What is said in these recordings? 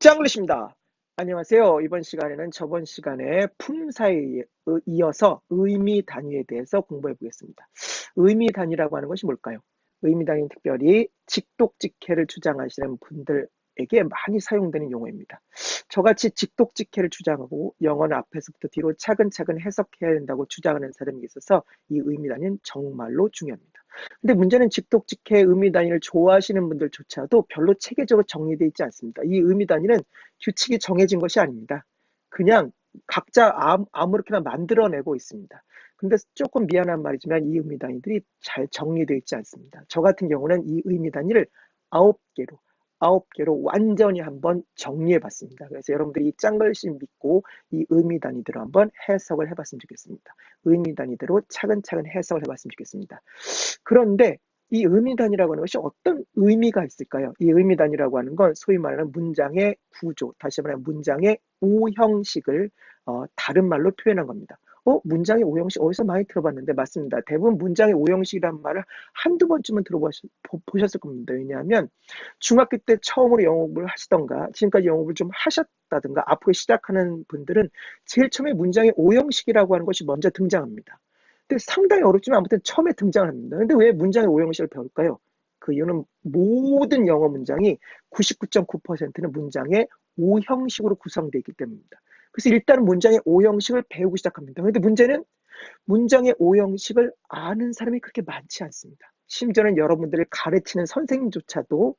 짱글리십니다. 안녕하세요. 이번 시간에는 저번 시간에 품사에 이어서 의미 단위에 대해서 공부해 보겠습니다. 의미 단위라고 하는 것이 뭘까요? 의미 단위는 특별히 직독직해를 주장하시는 분들에게 많이 사용되는 용어입니다. 저같이 직독직해를 주장하고 영어는 앞에서부터 뒤로 차근차근 해석해야 된다고 주장하는 사람이 있어서 이 의미 단위는 정말로 중요합니다. 근데 문제는 직독직해 의미 단위를 좋아하시는 분들조차도 별로 체계적으로 정리되어 있지 않습니다. 이 의미 단위는 규칙이 정해진 것이 아닙니다. 그냥 각자 아무렇게나 만들어내고 있습니다. 근데 조금 미안한 말이지만 이 의미 단위들이 잘 정리되어 있지 않습니다. 저 같은 경우는 이 의미 단위를 9개로 완전히 한번 정리해 봤습니다. 그래서 여러분들이 이 짱글씨 믿고 이 의미 단위대로 한번 해석을 해봤으면 좋겠습니다. 의미 단위대로 차근차근 해석을 해봤으면 좋겠습니다. 그런데 이 의미 단위라고 하는 것이 어떤 의미가 있을까요? 이 의미 단위라고 하는 건 소위 말하는 문장의 구조, 다시 말하면 문장의 오형식을 다른 말로 표현한 겁니다. 문장의 오형식 어디서 많이 들어봤는데 맞습니다. 대부분 문장의 오형식이라는 말을 한두 번쯤은 들어보셨을 겁니다. 왜냐하면 중학교 때 처음으로 영어를 하시던가 지금까지 영어를 좀 하셨다든가 앞으로 시작하는 분들은 제일 처음에 문장의 오형식이라고 하는 것이 먼저 등장합니다. 근데 상당히 어렵지만 아무튼 처음에 등장을 합니다. 근데 왜 문장의 오형식을 배울까요? 그 이유는 모든 영어 문장이 99.9%는 문장의 오형식으로 구성되어 있기 때문입니다. 그래서 일단 문장의 오형식을 배우고 시작합니다. 그런데 문제는 문장의 오형식을 아는 사람이 그렇게 많지 않습니다. 심지어는 여러분들을 가르치는 선생님조차도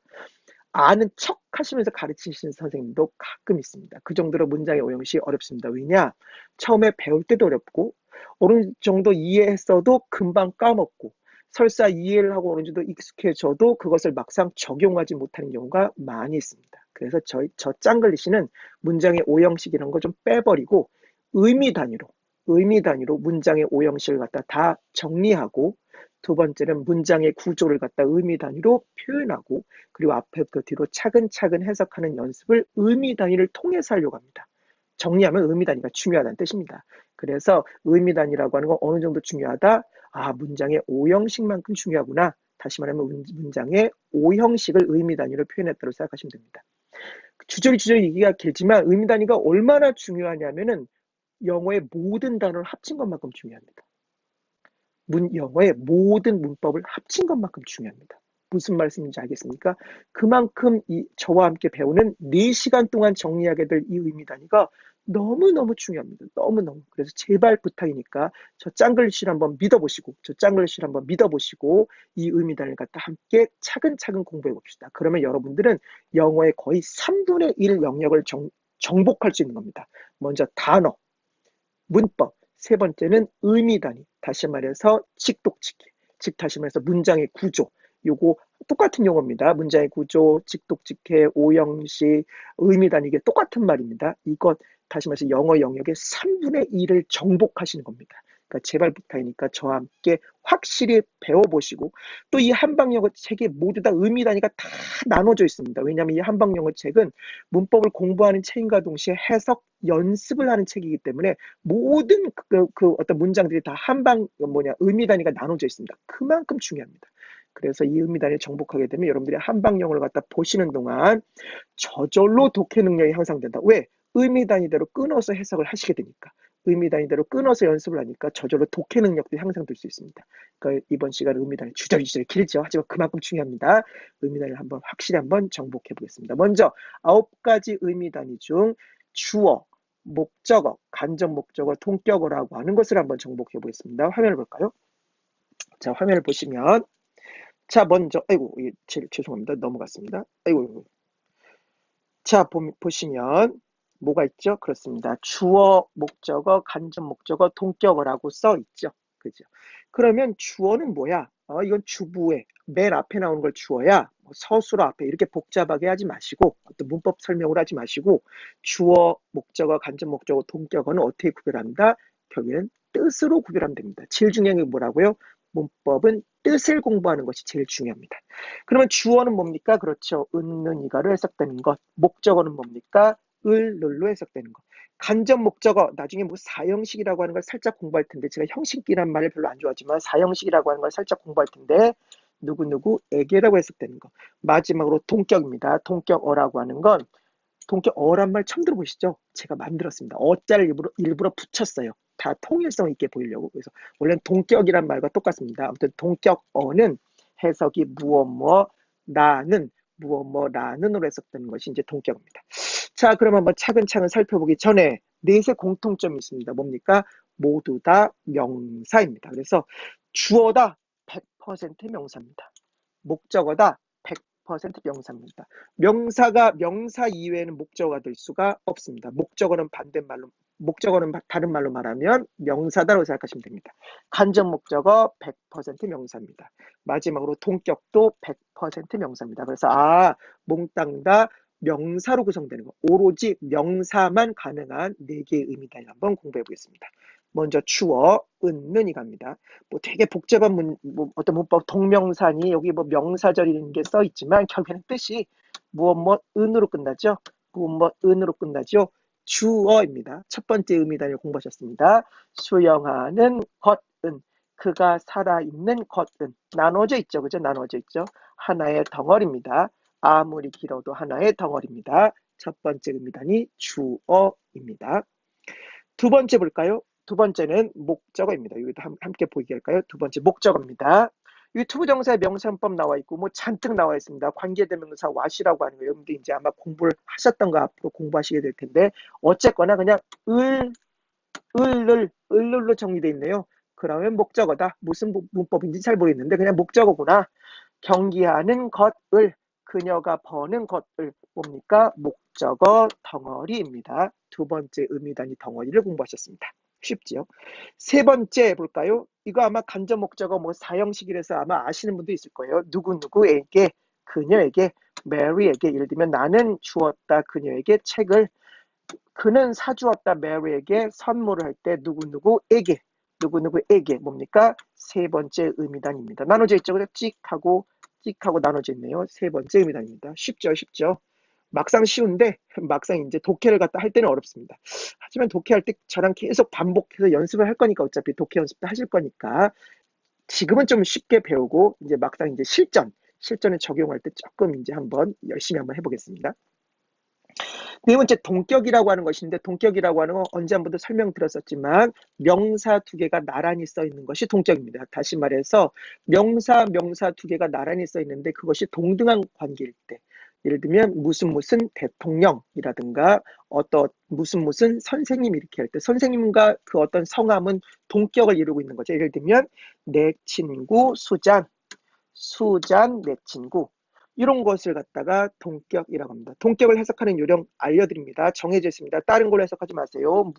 아는 척 하시면서 가르치시는 선생님도 가끔 있습니다. 그 정도로 문장의 오형식이 어렵습니다. 왜냐? 처음에 배울 때도 어렵고 어느 정도 이해했어도 금방 까먹고 설사 이해를 하고 어느 정도 익숙해져도 그것을 막상 적용하지 못하는 경우가 많이 있습니다. 그래서 저 짱글리시는 문장의 오형식 이런 거 좀 빼버리고 의미 단위로 문장의 오형식을 갖다 다 정리하고 두 번째는 문장의 구조를 갖다 의미 단위로 표현하고 그리고 앞에부터 뒤로 차근차근 해석하는 연습을 의미 단위를 통해서 하려고 합니다. 정리하면 의미 단위가 중요하다는 뜻입니다. 그래서 의미 단위라고 하는 건 어느 정도 중요하다? 문장의 오형식만큼 중요하구나. 다시 말하면 문장의 오형식을 의미 단위로 표현했다고 생각하시면 됩니다. 주저리 얘기가 길지만 의미 단위가 얼마나 중요하냐면은 영어의 모든 단어를 합친 것만큼 중요합니다. 영어의 모든 문법을 합친 것만큼 중요합니다. 무슨 말씀인지 알겠습니까? 그만큼 저와 함께 배우는 4시간 동안 정리하게 될 이 의미 단위가 너무너무 중요합니다. 너무너무. 그래서 제발 부탁이니까 저 짱글씨를 한번 믿어보시고 이 의미 단위를 갖다 함께 차근차근 공부해 봅시다. 그러면 여러분들은 영어의 거의 3분의 1 영역을 정복할 수 있는 겁니다. 먼저 단어, 문법, 세 번째는 의미 단위, 다시 말해서 직독직해, 즉 다시 말해서 문장의 구조, 요거 똑같은 용어입니다. 문장의 구조, 직독직해, 오형식, 의미 단위 이게 똑같은 말입니다. 이것 다시 말해서 영어 영역의 3분의 1을 정복하시는 겁니다. 그러니까 제발 부탁이니까 저와 함께 확실히 배워보시고 또 이 한방영어 책이 모두 다 의미 단위가 다 나눠져 있습니다. 왜냐하면 이 한방영어 책은 문법을 공부하는 책임과 동시에 해석 연습을 하는 책이기 때문에 모든 어떤 문장들이 다 의미 단위가 나눠져 있습니다. 그만큼 중요합니다. 그래서 이 의미 단위를 정복하게 되면 여러분들이 한방영어를 갖다 보시는 동안 저절로 독해 능력이 향상된다. 왜? 의미 단위대로 끊어서 해석을 하시게 되니까. 의미 단위대로 끊어서 연습을 하니까 저절로 독해 능력도 향상될 수 있습니다. 그러니까 이번 시간 의미 단위 주저리 길죠. 하지만 그만큼 중요합니다. 의미 단위를 확실히 한번 정복해 보겠습니다. 먼저 9가지 의미 단위 중 주어, 목적어, 간접 목적어, 동격어라고 하는 것을 한번 정복해 보겠습니다. 화면을 볼까요? 자, 화면을 보시면 자, 먼저 죄송합니다. 넘어갔습니다. 자, 보시면 뭐가 있죠? 그렇습니다. 주어, 목적어, 간접 목적어, 동격어라고 써 있죠. 그죠? 그러면 주어는 뭐야? 이건 주부에 맨 앞에 나오는 걸 주어야 서술어 앞에 이렇게 복잡하게 하지 마시고 어떤 문법 설명을 하지 마시고 주어, 목적어, 간접 목적어, 동격어는 어떻게 구별합니다? 결국에는 뜻으로 구별하면 됩니다. 제일 중요한 게 뭐라고요? 문법은 뜻을 공부하는 것이 제일 중요합니다. 그러면 주어는 뭡니까? 그렇죠. 은는 이가로 해석되는 것. 목적어는 뭡니까? 을, 늘로 해석되는 것. 간접 목적어, 나중에 사형식이라고 하는 걸 살짝 공부할 텐데, 제가 형식이란 말을 별로 안 좋아하지만 사형식이라고 하는 걸 살짝 공부할 텐데, 누구누구에게라고 해석되는 것. 마지막으로 동격입니다. 동격어라고 하는 건 동격어란 말 처음 들어보시죠? 제가 만들었습니다. 어자를 일부러 붙였어요. 다 통일성 있게 보이려고. 그래서 원래는 동격이란 말과 똑같습니다. 아무튼 동격어는 해석이 무엇 뭐 나는 무엇 뭐 나는으로 해석되는 것이 이제 동격입니다. 자, 그럼 한번 차근차근 살펴보기 전에 넷의 공통점이 있습니다. 뭡니까? 모두 다 명사입니다. 그래서 주어다 100% 명사입니다. 목적어다 100% 명사입니다. 명사가 명사 이외에는 목적어가 될 수가 없습니다. 목적어는 다른 말로 말하면 명사다라고 생각하시면 됩니다. 간접 목적어 100% 명사입니다. 마지막으로 동격도 100% 명사입니다. 그래서 몽땅 다 명사로 구성되는 거, 오로지 명사만 가능한 4개의 의미단을 한번 공부해 보겠습니다. 먼저 주어, 은이 갑니다. 뭐 되게 복잡한 어떤 문법, 동명사니 여기 뭐 명사절이라는 게 써 있지만 결국에는 뜻이 은으로 끝나죠. 은으로 끝나죠. 주어입니다. 첫 번째 의미단을 공부하셨습니다. 수영하는 것은, 그가 살아있는 것은, 나눠져 있죠. 그죠? 나눠져 있죠. 하나의 덩어리입니다. 아무리 길어도 하나의 덩어리입니다. 첫 번째 의미단이 주어입니다. 두 번째 볼까요? 두 번째는 목적어입니다. 여기도 함께 보이게 할까요? 두 번째 목적어입니다. 이 투부정사의 명사문법 나와 있고 뭐 잔뜩 나와 있습니다. 관계대명사 what이라고 하는 거예요. 근데 이제 아마 공부를 하셨던 거 앞으로 공부하시게 될 텐데 어쨌거나 그냥 을로 정리되어 있네요. 그러면 목적어다. 무슨 문법인지 잘 모르겠는데 그냥 목적어구나. 경기하는 것을, 그녀가 버는 것을 뭡니까? 목적어 덩어리입니다. 두 번째 의미단위 덩어리를 공부하셨습니다. 쉽지요? 세 번째 볼까요? 이거 아마 간접 목적어 뭐 사형식이라서 아마 아시는 분도 있을 거예요. 누구누구에게, 그녀에게, Mary에게. 예를 들면 나는 주었다 그녀에게 책을, 그는 사주었다 Mary에게 선물을 할 때 누구누구에게 뭡니까? 세 번째 의미단입니다. 나눠져 있죠. 그래서 찍하고 나눠져 있네요. 세 번째 의미단입니다. 쉽죠? 막상 쉬운데 막상 이제 독해를 갖다 할 때는 어렵습니다. 하지만 독해할 때 저랑 계속 반복해서 연습을 할 거니까 어차피 독해 연습도 하실 거니까 지금은 좀 쉽게 배우고 이제 막상 이제 실전에 적용할 때 조금 이제 한번 열심히 한번 해보겠습니다. 네 번째 동격이라고 하는 것인데 동격이라고 하는 건 언제 한번도 설명드렸었지만 명사 두 개가 나란히 써 있는 것이 동격입니다. 다시 말해서 명사 두 개가 나란히 써 있는데 그것이 동등한 관계일 때, 예를 들면 무슨 대통령이라든가 무슨 선생님 이렇게 할 때 선생님과 그 어떤 성함은 동격을 이루고 있는 거죠. 예를 들면 내 친구 수잔 내 친구, 이런 것을 갖다가 동격이라고 합니다. 동격을 해석하는 요령 알려드립니다. 정해져 있습니다. 다른 걸로 해석하지 마세요.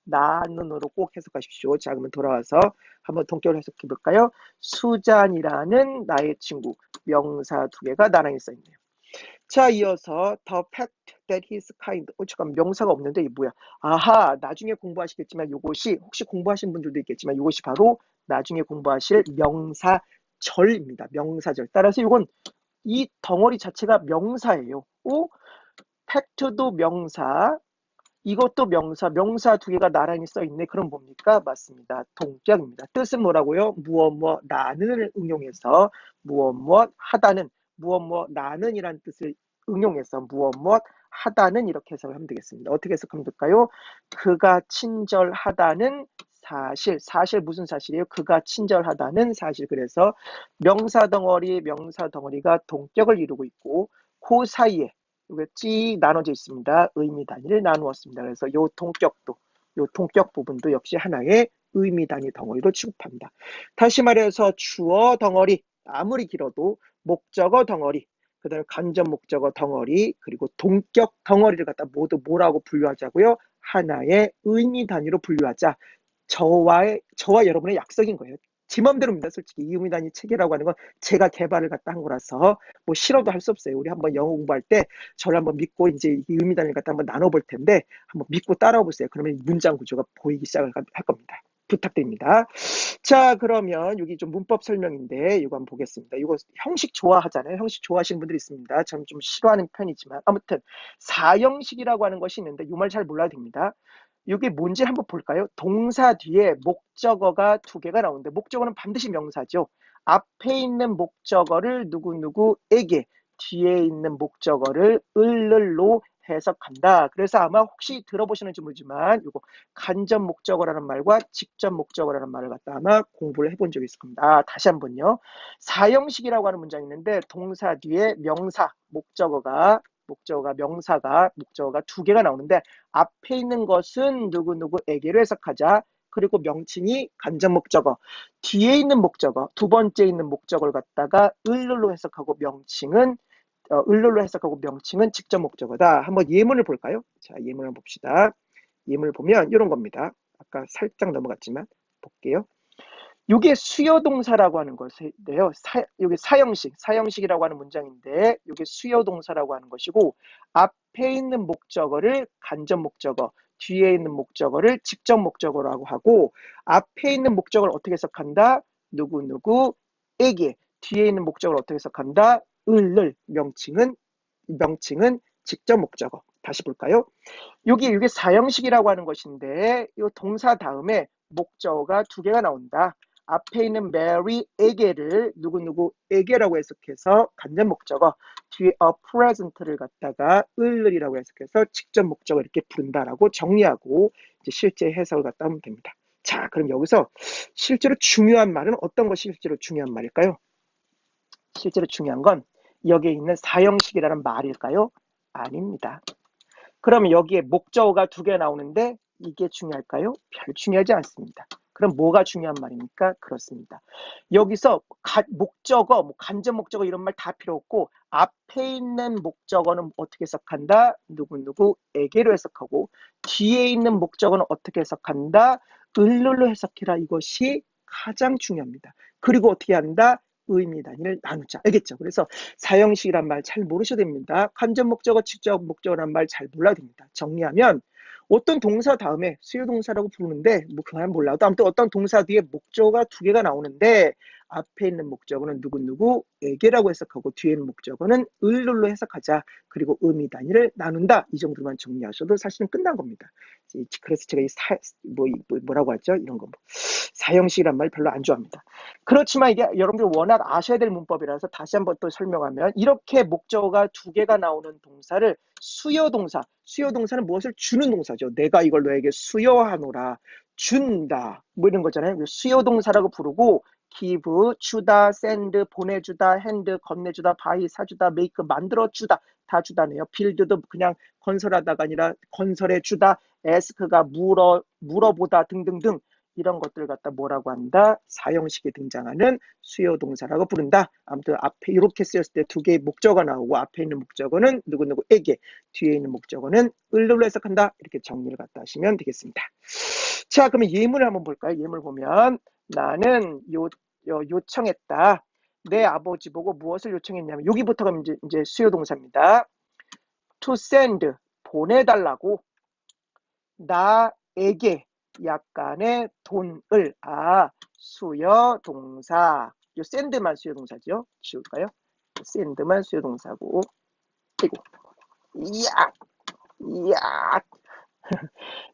나는으로 꼭 해석하십시오. 자, 그러면 돌아와서 한번 동격을 해석해 볼까요? 수잔이라는 나의 친구, 명사 두 개가 나란히 써 있네요. 자, 이어서 the fact that he's kind. 잠깐 명사가 없는데 이게 뭐야? 나중에 공부하시겠지만 요것이, 혹시 공부하신 분들도 있겠지만 요것이 바로 나중에 공부하실 명사절입니다. 명사절. 따라서 이건 이 덩어리 자체가 명사예요. 팩트도 명사, 이것도 명사 두 개가 나란히 써 있네. 그럼 뭡니까? 맞습니다. 동격입니다. 뜻은 뭐라고요? 나는을 응용해서 하다는, 나는 이란 뜻을 응용해서 하다는 이렇게 해석을 하면 되겠습니다. 어떻게 해석하면 될까요? 그가 친절하다는 사실 무슨 사실이에요? 그가 친절하다는 사실. 그래서 명사 덩어리가 동격을 이루고 있고 그 사이에 이게 찌 나눠져 있습니다. 의미 단위를 나누었습니다. 그래서 요 동격 부분도 역시 하나의 의미 단위 덩어리로 취급합니다. 다시 말해서 주어 덩어리, 아무리 길어도 목적어 덩어리, 그 다음에 간접 목적어 덩어리, 그리고 동격 덩어리를 갖다 모두 뭐라고 분류하자고요? 하나의 의미 단위로 분류하자. 저와 여러분의 약속인 거예요. 제 맘대로입니다. 솔직히 이 의미 단위 체계라고 하는 건 제가 개발을 갖다 한 거라서 뭐 싫어도 할 수 없어요. 우리 한번 영어 공부할 때 저를 한번 믿고 이제 이 의미 단위를 갖다 한번 나눠볼 텐데 한번 믿고 따라와 보세요. 그러면 문장 구조가 보이기 시작을 할 겁니다. 부탁드립니다. 자, 그러면 여기 좀 문법 설명인데 이거 한번 보겠습니다. 이거 형식 좋아하잖아요. 형식 좋아하시는 분들이 있습니다. 저는 좀 싫어하는 편이지만 아무튼 사형식이라고 하는 것이 있는데 이 말 잘 몰라야 됩니다. 이게 뭔지 한번 볼까요? 동사 뒤에 목적어가 두 개가 나오는데 목적어는 반드시 명사죠. 앞에 있는 목적어를 누구누구에게, 뒤에 있는 목적어를 을로 해석한다. 그래서 아마 혹시 들어보시는지 모르지만 이거 간접 목적어라는 말과 직접 목적어라는 말을 갖다 아마 공부를 해본 적이 있을 겁니다. 다시 한번요. 사형식이라고 하는 문장이 있는데 동사 뒤에 명사, 목적어가 두 개가 나오는데 앞에 있는 것은 누구누구에게로 해석하자. 그리고 명칭이 간접 목적어, 뒤에 있는 목적어, 두 번째 있는 목적어를 갖다가 을로 해석하고 명칭은 직접 목적어다. 한번 예문을 볼까요? 자, 예문을 봅시다. 예문을 보면 이런 겁니다. 아까 살짝 넘어갔지만 볼게요. 이게 수요동사라고 하는 것인데요. 여기 사형식이라고 하는 문장인데 이게 수요동사라고 하는 것이고 앞에 있는 목적어를 간접 목적어, 뒤에 있는 목적어를 직접 목적어라고 하고 앞에 있는 목적어를 어떻게 해석한다? 누구누구에게 뒤에 있는 목적어를 어떻게 해석한다? 명칭은 직접 목적어. 다시 볼까요? 이게 사형식이라고 하는 것인데 이 동사 다음에 목적어가 두 개가 나온다. 앞에 있는 Mary에게를 누구누구에게라고 해석해서 간접 목적어, 뒤에 a present를 갖다가 을이라고 해석해서 직접 목적어 이렇게 부른다라고 정리하고 이제 실제 해석을 갖다 하면 됩니다. 자, 그럼 여기서 실제로 중요한 말은 어떤 것이 실제로 중요한 말일까요? 실제로 중요한 건 여기에 있는 사형식이라는 말일까요? 아닙니다. 그러면 여기에 목적어가 두 개 나오는데 이게 중요할까요? 별로 중요하지 않습니다. 그럼 뭐가 중요한 말입니까? 그렇습니다. 여기서 목적어, 간접 목적어 이런 말 다 필요 없고 앞에 있는 목적어는 어떻게 해석한다? 누구누구에게로 해석하고 뒤에 있는 목적어는 어떻게 해석한다? 을로 해석해라. 이것이 가장 중요합니다. 그리고 어떻게 한다? 의미 단위를 나누자. 알겠죠? 그래서 사형식이란 말 잘 모르셔야 됩니다. 간접 목적어, 직접 목적어란 말 잘 몰라야 됩니다. 정리하면 어떤 동사 다음에 수요동사라고 부르는데 뭐 그만 몰라도 아무튼 어떤 동사 뒤에 목적어가 두 개가 나오는데 앞에 있는 목적어는 누구누구에게라고 해석하고 뒤에 있는 목적어는 을로 해석하자. 그리고 의미 단위를 나눈다. 이 정도만 정리하셔도 사실은 끝난 겁니다. 그래서 제가 뭐라고 하죠? 이런 거 사형식이란 말 별로 안 좋아합니다. 그렇지만 이게 여러분들 워낙 아셔야 될 문법이라서 다시 한번 또 설명하면 이렇게 목적어가 두 개가 나오는 동사를 수요동사는 무엇을 주는 동사죠. 내가 이걸 너에게 수여하노라, 준다 뭐 이런 거잖아요. 수요동사라고 부르고 give, 주다, send, 보내주다, hand, 건네주다, buy, 사주다, make, 만들어주다 다 주다네요. build도 그냥 건설하다가 아니라 건설해주다, ask가 물어보다 등등등 이런 것들 갖다 뭐라고 한다? 사형식에 등장하는 수요동사라고 부른다. 아무튼 앞에 이렇게 쓰였을 때 두 개의 목적어가 나오고 앞에 있는 목적어는 누구누구에게, 뒤에 있는 목적어는 을로 해석한다. 이렇게 정리를 갖다 하시면 되겠습니다. 자, 그러면 예문을 한번 볼까요? 예문을 보면 나는 요청했다. 내 아버지 보고 무엇을 요청했냐면 여기부터가 이제 수요동사입니다. to send 보내달라고 나에게 약간의 돈을 수요동사 요 send만 수요동사죠. 지울까요? send만 수요동사고 이고 이야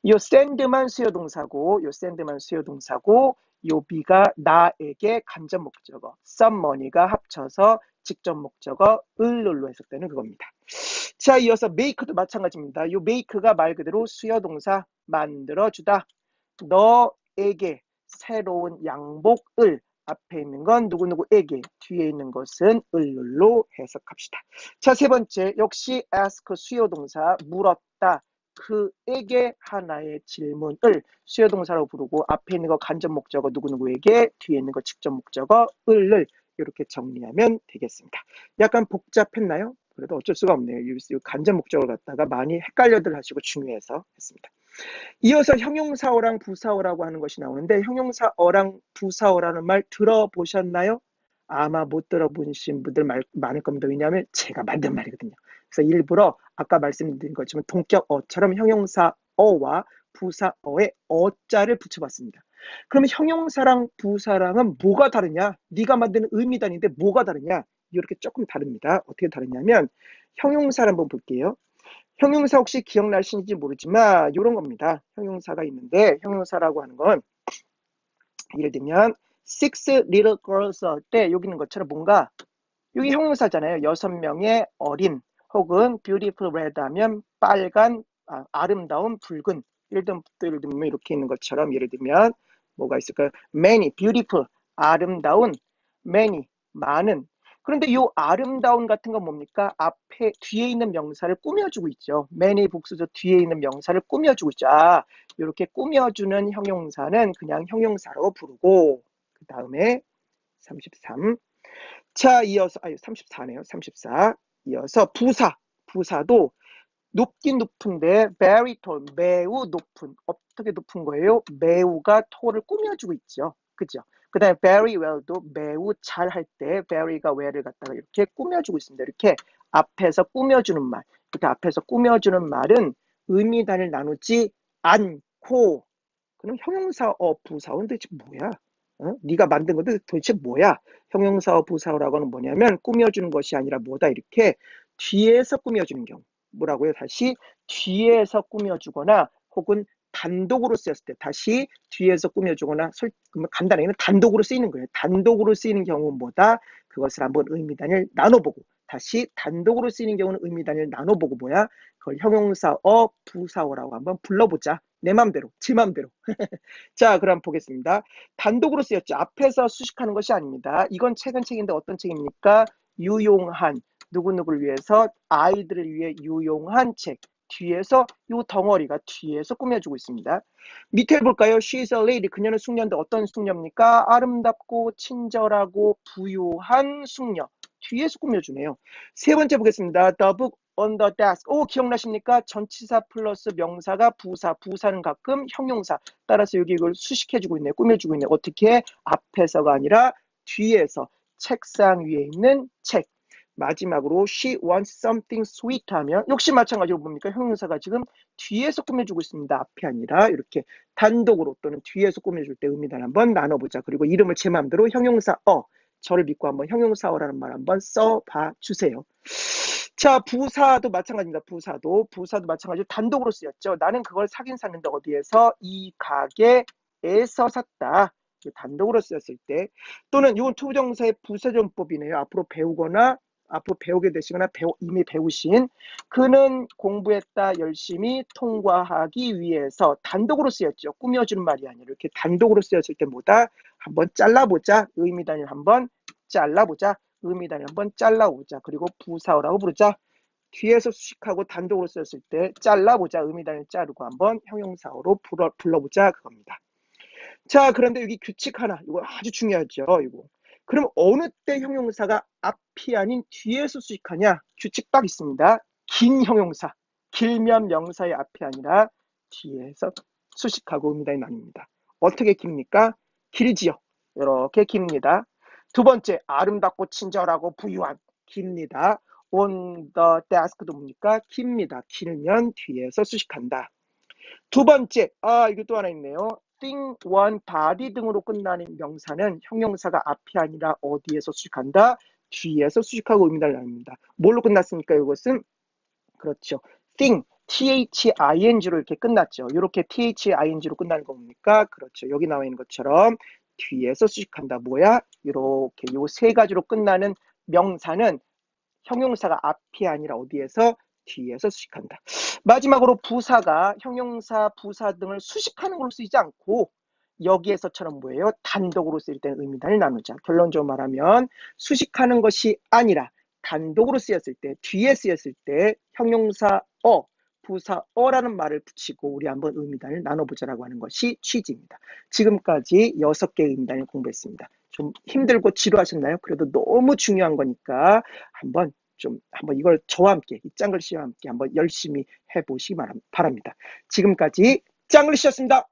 요 send만 수요동사고 요 be가 나에게 간접 목적어 some money가 합쳐서 직접 목적어 을로 해석되는 그겁니다. 자, 이어서 make도 마찬가지입니다. 요 make가 말 그대로 수요동사 만들어주다. 너에게 새로운 양복을 앞에 있는 건 누구누구에게, 뒤에 있는 것은 을로 해석합시다. 자, 세 번째 역시 ask 수요동사 물었다. 그에게 하나의 질문을 수요동사로 부르고 앞에 있는 거 간접 목적어 누구누구에게, 뒤에 있는 거 직접 목적어 을을 이렇게 정리하면 되겠습니다. 약간 복잡했나요? 그래도 어쩔 수가 없네요. 이 간접 목적을 갖다가 많이 헷갈려들 하시고 중요해서 했습니다. 이어서 형용사어랑 부사어라고 하는 것이 나오는데 형용사어랑 부사어라는 말 들어보셨나요? 아마 못 들어보신 분들 많을 겁니다. 왜냐하면 제가 만든 말이거든요. 그래서 일부러 아까 말씀드린 것처럼 동격어처럼 형용사어와 부사어에 어자를 붙여봤습니다. 그러면 형용사랑 부사랑은 뭐가 다르냐? 네가 만드는 의미단위인데 뭐가 다르냐? 이렇게 조금 다릅니다. 어떻게 다르냐면 형용사를 한번 볼게요. 형용사 혹시 기억나시는지 모르지만 이런 겁니다. 형용사가 있는데 형용사라고 하는 건 예를 들면 six little girls 할 때 여기 있는 것처럼 뭔가 여기 형용사잖아요. 6명의 어린 혹은 beautiful red 하면 빨간, 아름다운 붉은. 예를 들면 이렇게 있는 것처럼 예를 들면 뭐가 있을까요? many, beautiful, 아름다운, many, 많은. 그런데 이 아름다운 같은 건 뭡니까? 앞에 뒤에 있는 명사를 꾸며주고 있죠. many 복수죠. 뒤에 있는 명사를 꾸며주고 있죠. 이렇게 꾸며주는 형용사는 그냥 형용사로 부르고 그 다음에 33. 자, 이어서 34네요. 34. 이어서 부사도 높긴 높은데 very tall, 매우 높은. 어떻게 높은 거예요? 매우가 tall을 꾸며주고 있죠. 그죠? 그 다음에 very well도 매우 잘할 때 very가 well을 갖다가 이렇게 꾸며주고 있습니다. 이렇게 앞에서 꾸며주는 말. 이렇게 앞에서 꾸며주는 말은 의미단을 나누지 않고 그럼 형용사어 부사어는 도대체 뭐야? 네가 만든 건데 도대체 뭐야? 형용사어 부사어라고는 뭐냐면 꾸며주는 것이 아니라 뭐다 이렇게 뒤에서 꾸며주는 경우. 뭐라고요? 다시 뒤에서 꾸며주거나 혹은 단독으로 쓰였을 때 다시 뒤에서 꾸며주거나 간단하게는 단독으로 쓰이는 거예요. 단독으로 쓰이는 경우는 뭐다? 그것을 한번 의미단을 나눠보고 다시 단독으로 쓰이는 경우는 의미단을 나눠보고 뭐야? 그걸 형용사어 부사어라고 한번 불러보자. 내 맘대로, 제 맘대로. 자, 그럼 보겠습니다. 단독으로 쓰였죠. 앞에서 수식하는 것이 아닙니다. 이건 책인데 어떤 책입니까? 유용한, 누구누구를 위해서, 아이들을 위해 유용한 책. 뒤에서 이 덩어리가 뒤에서 꾸며주고 있습니다. 밑에 볼까요? She's a lady. 그녀는 숙녀인데 어떤 숙녀입니까? 아름답고 친절하고 부유한 숙녀. 뒤에서 꾸며주네요. 세 번째 보겠습니다. The book on the desk. 기억나십니까? 전치사 플러스 명사가 부사는 가끔 형용사. 따라서 여기 이걸 수식해주고 있네, 꾸며주고 있네. 어떻게? 앞에서가 아니라 뒤에서 책상 위에 있는 책. 마지막으로 she wants something sweet 하면 역시 마찬가지로 뭡니까? 형용사가 지금 뒤에서 꾸며주고 있습니다. 앞이 아니라 이렇게 단독으로 또는 뒤에서 꾸며줄 때 의미를 한번 나눠보자. 그리고 이름을 제 마음대로 형용사어, 저를 믿고 한번 형용사어라는 말 한번 써봐 주세요. 자, 부사도 마찬가지입니다. 부사도 마찬가지로 단독으로 쓰였죠. 나는 그걸 사긴 샀는데 어디에서? 이 가게에서 샀다. 단독으로 쓰였을 때 또는 이건 투부정사의 부사전법이네요. 앞으로 배우거나 앞으로 배우게 되시거나 이미 배우신 그는 공부했다 열심히 통과하기 위해서 단독으로 쓰였죠. 꾸며주는 말이 아니라 이렇게 단독으로 쓰였을 때 뭐다? 한번 잘라보자. 의미단위를 한번 잘라보자. 의미단위를 한번 잘라보자. 그리고 부사어라고 부르자. 뒤에서 수식하고 단독으로 쓰였을 때 잘라보자. 의미단위를 자르고 한번 형용사어로 불러보자. 그겁니다. 자, 그런데 여기 규칙 하나. 이거 아주 중요하죠. 이거. 그럼 어느 때 형용사가 앞이 아닌 뒤에서 수식하냐? 규칙 딱 있습니다. 긴 형용사. 길면 명사의 앞이 아니라 뒤에서 수식하고 의미단위 나뉩니다. 어떻게 깁니까? 길지요. 이렇게 깁니다. 두 번째, 아름답고 친절하고 부유한. 깁니다. on the desk도 뭡니까? 깁니다. 길면 뒤에서 수식한다. 두 번째, 이거 또 하나 있네요. thing, one, body 등으로 끝나는 명사는 형용사가 앞이 아니라 어디에서 수식한다? 뒤에서 수식하고 의미를 나눕니다. 뭘로 끝났습니까? 이것은 그렇죠. thing, thing로 이렇게 끝났죠. 이렇게 thing로 끝나는 겁니까? 그렇죠. 여기 나와 있는 것처럼 뒤에서 수식한다. 뭐야? 이렇게 요 세 가지로 끝나는 명사는 형용사가 앞이 아니라 어디에서? 뒤에서 수식한다. 마지막으로 부사가 형용사, 부사 등을 수식하는 걸로 쓰이지 않고 여기에서처럼 뭐예요? 단독으로 쓰일 때는 의미단을 나누자. 결론적으로 말하면 수식하는 것이 아니라 단독으로 쓰였을 때, 뒤에 쓰였을 때 형용사어, 부사어라는 말을 붙이고 우리 한번 의미단을 나눠보자라고 하는 것이 취지입니다. 지금까지 6개의 의미단을 공부했습니다. 좀 힘들고 지루하셨나요? 그래도 너무 중요한 거니까 한번 이걸 저와 함께, 이 짱글씨와 함께 한번 열심히 해보시기 바랍니다. 지금까지 짱글씨였습니다.